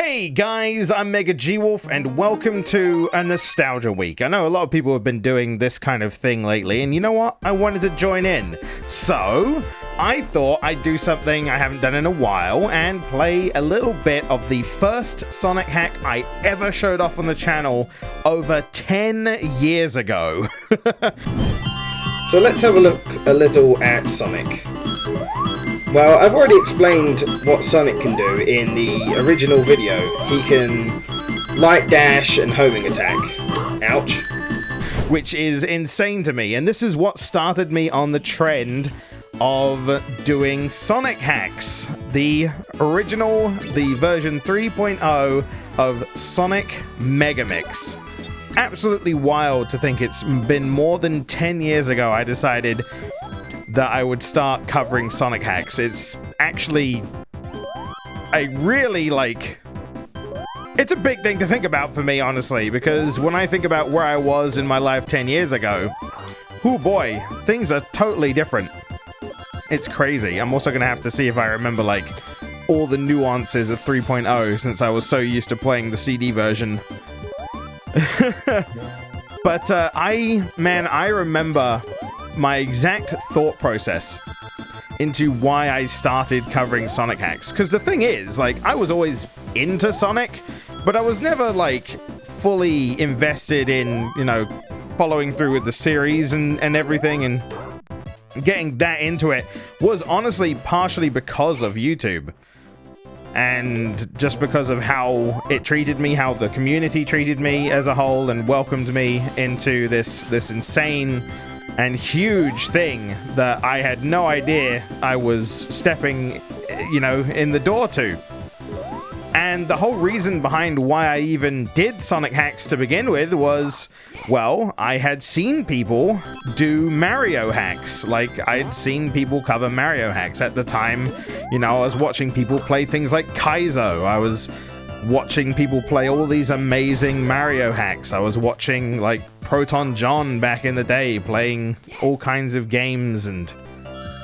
Hey guys, I'm MegaGWolf and welcome to a Nostalgia Week. I know a lot of people have been doing this kind of thing lately, and you know what? I wanted to join in. So, I thought I'd do something I haven't done in a while and play a little bit of the first Sonic hack I ever showed off on the channel over 10 years ago. So let's have a look a little at Sonic. Well, I've already explained what Sonic can do in the original video. He can light dash and homing attack. Ouch. Which is insane to me, and this is what started me on the trend of doing Sonic hacks. The original, the version 3.0 of Sonic Megamix. Absolutely wild to think it's been more than 10 years ago I decided that I would start covering Sonic hacks. It's actually it's a big thing to think about for me, honestly, because when I think about where I was in my life 10 years ago, oh boy, things are totally different. It's crazy. I'm also gonna have to see if I remember like all the nuances of 3.0 since I was so used to playing the CD version. But I remember my exact thought process into why I started covering Sonic hacks. Because the thing is, like, I was always into Sonic, but I was never, like, fully invested in, you know, following through with the series and everything, and getting that into it was honestly partially because of YouTube. And just because of how it treated me, how the community treated me as a whole, and welcomed me into this insane and huge thing that I had no idea I was stepping, you know, in the door to. And the whole reason behind why I even did Sonic hacks to begin with was, well, I had seen people do Mario hacks. Like, I'd seen people cover Mario hacks at the time. You know, I was watching people play things like Kaizo. I was watching people play all these amazing Mario hacks. I was watching, like, Proton John back in the day playing all kinds of games, and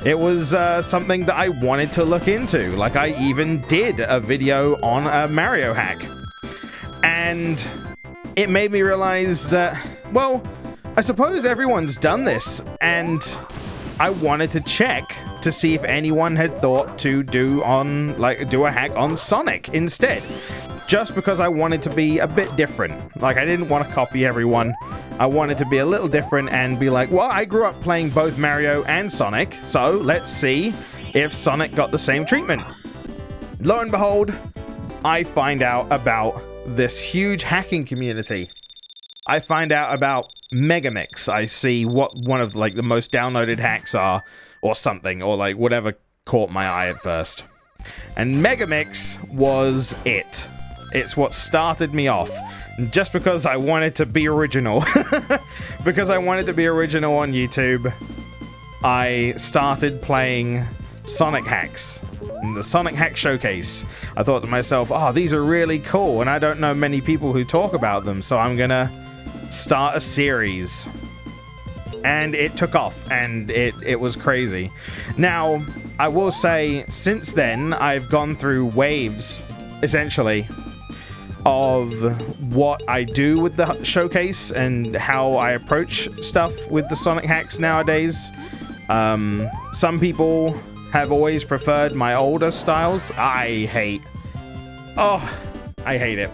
it was something that I wanted to look into. Like, I even did a video on a Mario hack. And it made me realize that, well, I suppose everyone's done this, and I wanted to check to see if anyone had thought to do a hack on Sonic instead. Just because I wanted to be a bit different. Like, I didn't want to copy everyone. I wanted to be a little different and be like, well, I grew up playing both Mario and Sonic, so let's see if Sonic got the same treatment. Lo and behold, I find out about this huge hacking community. I find out about Megamix. I see what one of, like, the most downloaded hacks are, or something, or, like, whatever caught my eye at first. And Megamix was it. It's what started me off. Just because I wanted to be original. Because I wanted to be original on YouTube, I started playing Sonic hacks. In the Sonic Hack Showcase. I thought to myself, oh, these are really cool, and I don't know many people who talk about them, so I'm gonna start a series. And it took off, and it was crazy. Now, I will say, since then, I've gone through waves, essentially, of what I do with the showcase and how I approach stuff with the Sonic hacks nowadays. Some people have always preferred my older styles. I hate it.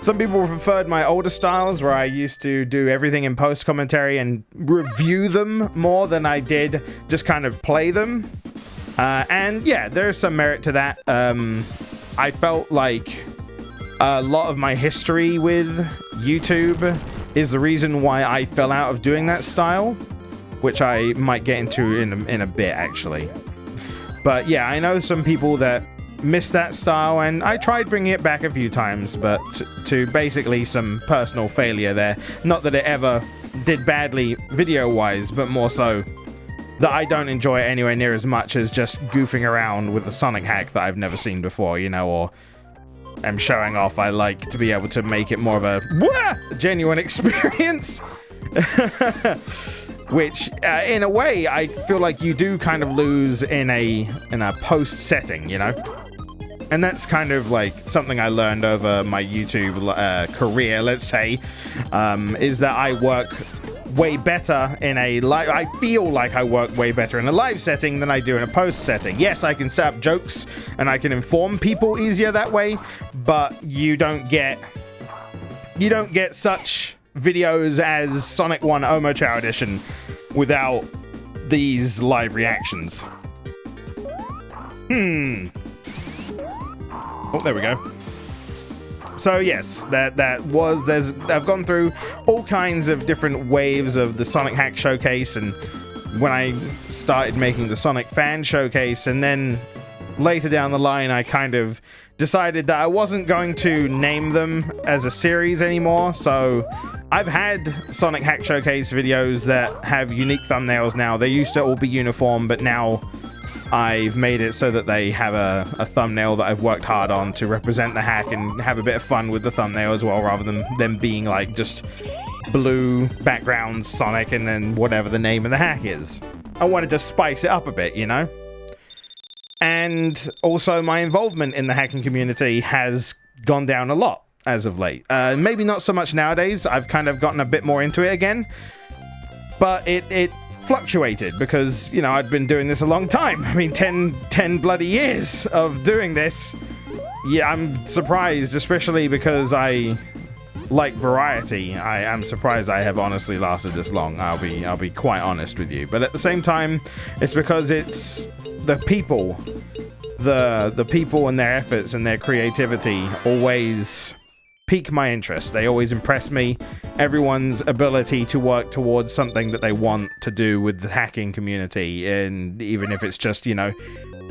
Some people preferred my older styles, where I used to do everything in post commentary and review them more than I did just kind of play them. And yeah, there's some merit to that. I felt like a lot of my history with YouTube is the reason why I fell out of doing that style, which I might get into in a bit, actually. But yeah, I know some people that miss that style, and I tried bringing it back a few times, but to basically some personal failure there. Not that it ever did badly video-wise, but more so that I don't enjoy it anywhere near as much as just goofing around with a Sonic hack that I've never seen before, you know, or I'm showing off. I like to be able to make it more of a genuine experience. Which, in a way, I feel like you do kind of lose in a post setting, you know? And that's kind of like something I learned over my YouTube career, let's say, is that I work way better in a live. I feel like I work way better in a live setting than I do in a post setting. Yes, I can set up jokes and I can inform people easier that way, but you don't get such videos as Sonic 1 Omochao Edition without these live reactions. Oh, there we go. So yes, I've gone through all kinds of different waves of the Sonic Hack Showcase, and when I started making the Sonic Fan Showcase, and then later down the line I kind of decided that I wasn't going to name them as a series anymore. So I've had Sonic Hack Showcase videos that have unique thumbnails now. They used to all be uniform, but now I've made it so that they have a thumbnail that I've worked hard on to represent the hack and have a bit of fun with the thumbnail as well, rather than them being like just blue background Sonic and then whatever the name of the hack is. I wanted to spice it up a bit, you know? And also my involvement in the hacking community has gone down a lot as of late. Maybe not so much nowadays. I've kind of gotten a bit more into it again. But it fluctuated because, you know, I'd been doing this a long time. I mean, 10 bloody years of doing this. Yeah, I'm surprised, especially because I like variety. I am surprised I have honestly lasted this long. I'll be quite honest with you. But at the same time, it's because it's the people. The people and their efforts and their creativity always pique my interest. They always impress me. Everyone's ability to work towards something that they want to do with the hacking community, and even if it's just, you know,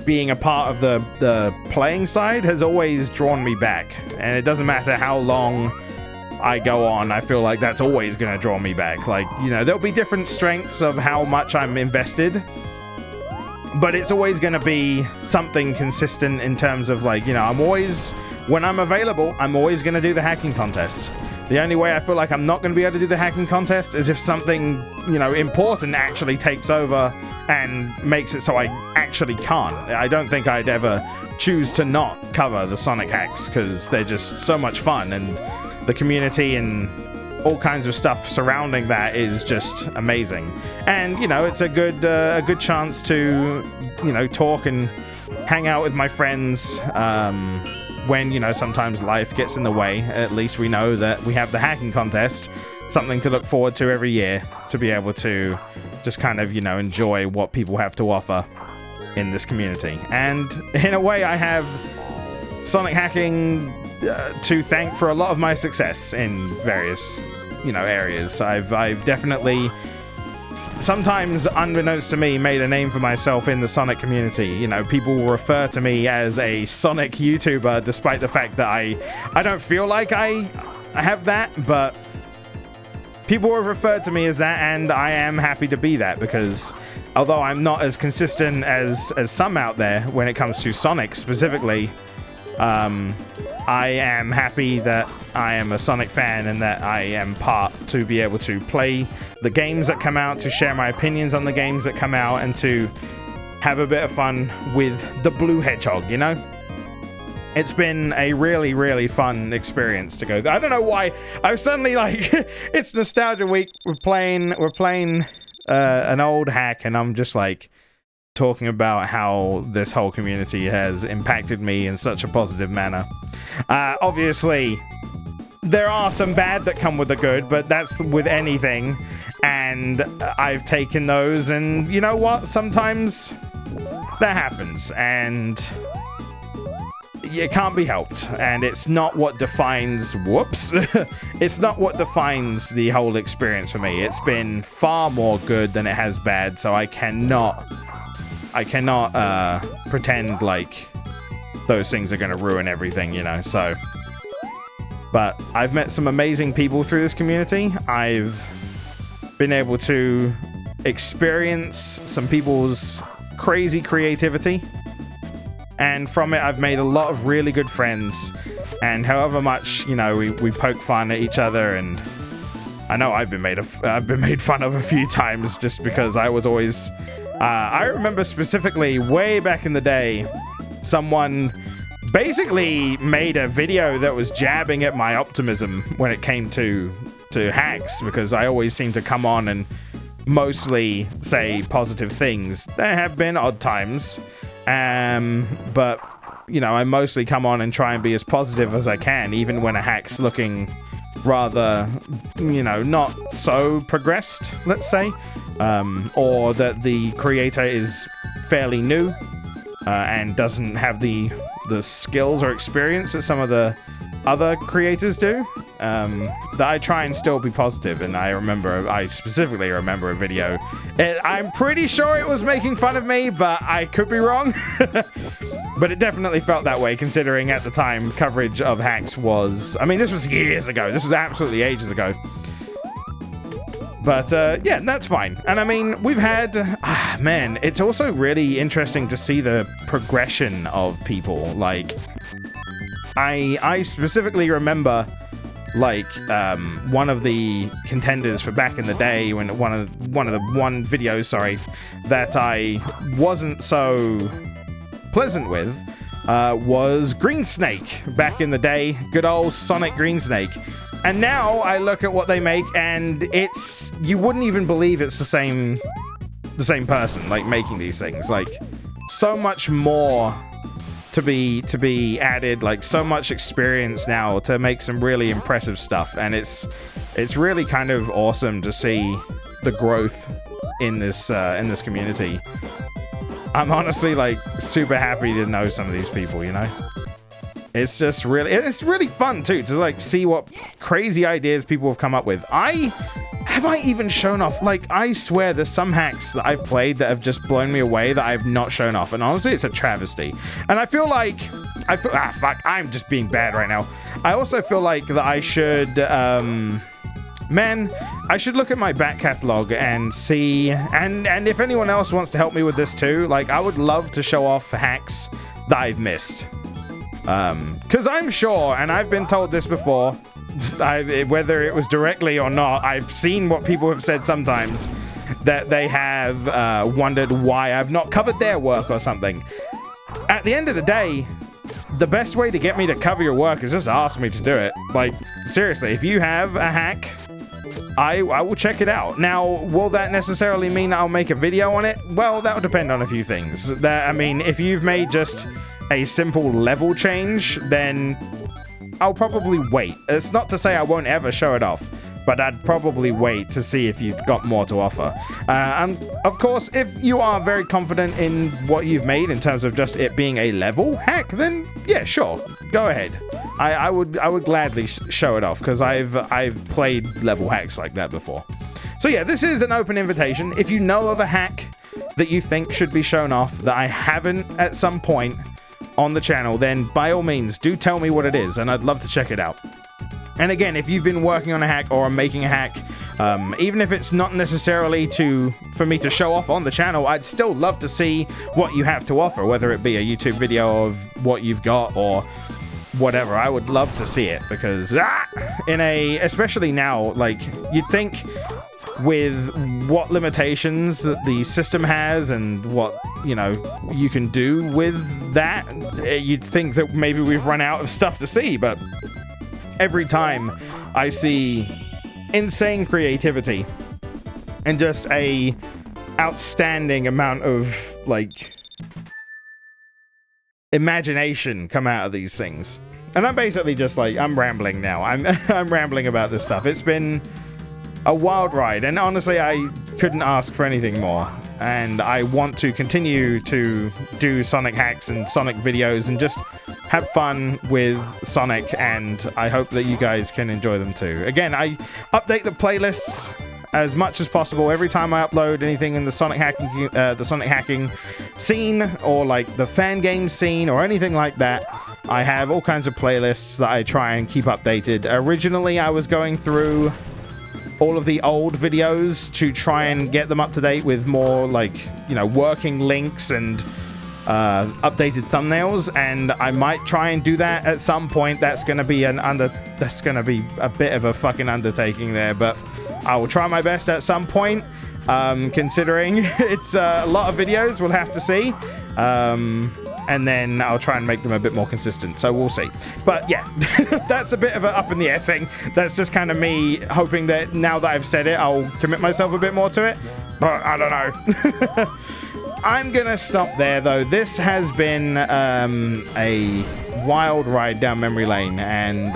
being a part of the playing side, has always drawn me back. And it doesn't matter how long I go on, I feel like that's always going to draw me back. Like, you know, there'll be different strengths of how much I'm invested, but it's always going to be something consistent in terms of, like, you know, I'm always, when I'm available, I'm always going to do the hacking contest. The only way I feel like I'm not going to be able to do the hacking contest is if something, you know, important actually takes over and makes it so I actually can't. I don't think I'd ever choose to not cover the Sonic hacks because they're just so much fun, and the community and all kinds of stuff surrounding that is just amazing. And, you know, it's a good chance to, you know, talk and hang out with my friends when, you know, sometimes life gets in the way. At least we know that we have the hacking contest, something to look forward to every year, to be able to just kind of, you know, enjoy what people have to offer in this community. And in a way, I have Sonic hacking to thank for a lot of my success in various, you know, areas. I've definitely, sometimes unbeknownst to me, made a name for myself in the Sonic community. You know, people will refer to me as a Sonic YouTuber, despite the fact that I don't feel like I have that, but people have referred to me as that, and I am happy to be that, because although I'm not as consistent as some out there when it comes to Sonic specifically, I am happy that I am a Sonic fan and that I am part to be able to play the games that come out, to share my opinions on the games that come out, and to have a bit of fun with the Blue Hedgehog, you know? It's been a really, really fun experience to go. I don't know why. I was suddenly like, it's nostalgia week. We're playing an old hack, and I'm just like talking about how this whole community has impacted me in such a positive manner. Obviously, there are some bad that come with the good, but that's with anything. And I've taken those, and you know what? Sometimes that happens, and it can't be helped. And it's not what defines, it's not what defines the whole experience for me. It's been far more good than it has bad, so I cannot pretend like those things are going to ruin everything, you know. So, but I've met some amazing people through this community. I've been able to experience some people's crazy creativity, and from it I've made a lot of really good friends. And however much, you know, we poke fun at each other, and I know I've been made fun of a few times, just because I was always I remember specifically way back in the day, someone basically made a video that was jabbing at my optimism when it came to hacks, because I always seem to come on and mostly say positive things. There have been odd times, but you know, I mostly come on and try and be as positive as I can, even when a hack's looking rather, you know, not so progressed, let's say, or that the creator is fairly new and doesn't have the skills or experience that some of the other creators do. That I try and still be positive. And I specifically remember a video. I'm pretty sure it was making fun of me, but I could be wrong. But it definitely felt that way, considering at the time coverage of hacks was, I mean, this was years ago. This was absolutely ages ago. But yeah, that's fine. And I mean, we've had, man, it's also really interesting to see the progression of people. Like, I specifically remember, like, one of the contenders for back in the day, when one of the videos, sorry, that I wasn't so pleasant with, was Green Snake back in the day. Good old Sonic Green Snake. And now I look at what they make, and it's, you wouldn't even believe it's the same person, like, making these things. Like, so much more to be added, like, so much experience now to make some really impressive stuff. And it's really kind of awesome to see the growth in this community. I'm honestly, like, super happy to know some of these people, you know? It's just really, it's really fun too to, like, see what crazy ideas people have come up with. Have I even shown off? Like, I swear there's some hacks that I've played that have just blown me away that I've not shown off, and honestly, it's a travesty. And I feel like, I'm just being bad right now. I also feel like that I should, man, I should look at my back catalog and see, and if anyone else wants to help me with this too, like, I would love to show off hacks that I've missed. Because I'm sure, and I've been told this before, whether it was directly or not, I've seen what people have said sometimes, that they have wondered why I've not covered their work or something. At the end of the day, the best way to get me to cover your work is just ask me to do it. Like, seriously, if you have a hack, I will check it out. Now, will that necessarily mean I'll make a video on it? Well, that will depend on a few things. I mean, if you've made just a simple level change, then I'll probably wait. It's not to say I won't ever show it off, but I'd probably wait to see if you've got more to offer. And of course, if you are very confident in what you've made in terms of just it being a level hack, then yeah, sure, go ahead. I would gladly show it off, because I've played level hacks like that before. So yeah, this is an open invitation. If you know of a hack that you think should be shown off that I haven't at some point on the channel, then by all means do tell me what it is, and I'd love to check it out. And again, if you've been working on a hack or making a hack, even if it's not necessarily for me to show off on the channel, I'd still love to see what you have to offer, whether it be a YouTube video of what you've got or whatever. I would love to see it, because especially now, like, you'd think with what limitations that the system has and what, you know, you can do with that, you'd think that maybe we've run out of stuff to see. But every time I see insane creativity and just a outstanding amount of, like, imagination come out of these things. And I'm basically just, like, I'm rambling now. I'm rambling about this stuff. It's been a wild ride, and honestly, I couldn't ask for anything more. And I want to continue to do Sonic hacks and Sonic videos and just have fun with Sonic, and I hope that you guys can enjoy them too. Again, I update the playlists as much as possible every time I upload anything in the Sonic hacking scene, or like the fan game scene or anything like that. I have all kinds of playlists that I try and keep updated. Originally, I was going through all of the old videos to try and get them up to date with more, like, you know, working links and updated thumbnails, and I might try and do that at some point. That's gonna be a bit of a fucking undertaking there, but I will try my best at some point. Considering it's a lot of videos, we'll have to see. And then I'll try and make them a bit more consistent. So we'll see. But yeah, that's a bit of an up in the air thing. That's just kind of me hoping that now that I've said it, I'll commit myself a bit more to it. But I don't know. I'm going to stop there, though. This has been a wild ride down memory lane. And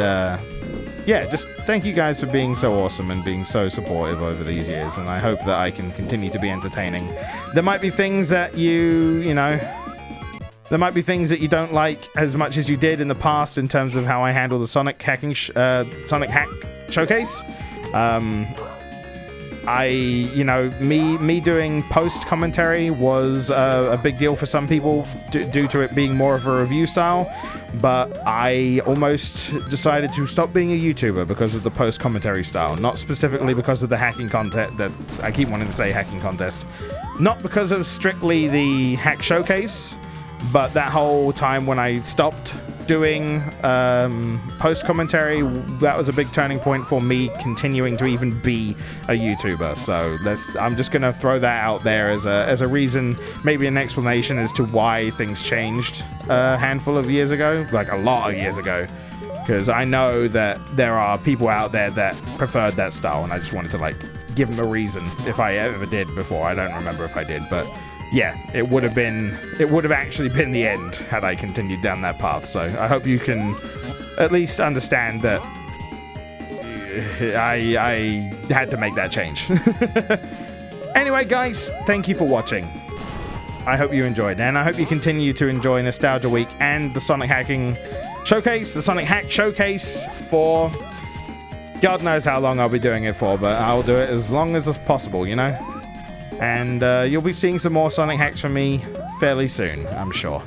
yeah, just thank you guys for being so awesome and being so supportive over these years. And I hope that I can continue to be entertaining. There might be things that you know... There might be things that you don't like as much as you did in the past in terms of how I handle the Sonic hacking Sonic Hack Showcase. Me doing post commentary was a big deal for some people due to it being more of a review style, but I almost decided to stop being a YouTuber because of the post commentary style, not specifically because of the hacking contest. That I keep wanting to say hacking contest, not because of strictly the hack showcase. But that whole time when I stopped doing post commentary, that was a big turning point for me continuing to even be a YouTuber. So I'm just gonna throw that out there as a reason, maybe an explanation as to why things changed a handful of years ago, like a lot of years ago. Because I know that there are people out there that preferred that style, and I just wanted to like give them a reason if I ever did before. I don't remember if I did, but. Yeah, it would have actually been the end had I continued down that path. So I hope you can at least understand that I had to make that change. Anyway, guys, thank you for watching. I hope you enjoyed, and I hope you continue to enjoy Nostalgia Week and the Sonic Hacking Showcase, the Sonic Hack Showcase for God knows how long I'll be doing it for, but I'll do it as long as possible, you know? And you'll be seeing some more Sonic hacks from me fairly soon, I'm sure.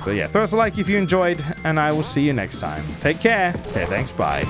But yeah, throw us a like if you enjoyed, and I will see you next time. Take care. Okay, thanks, bye.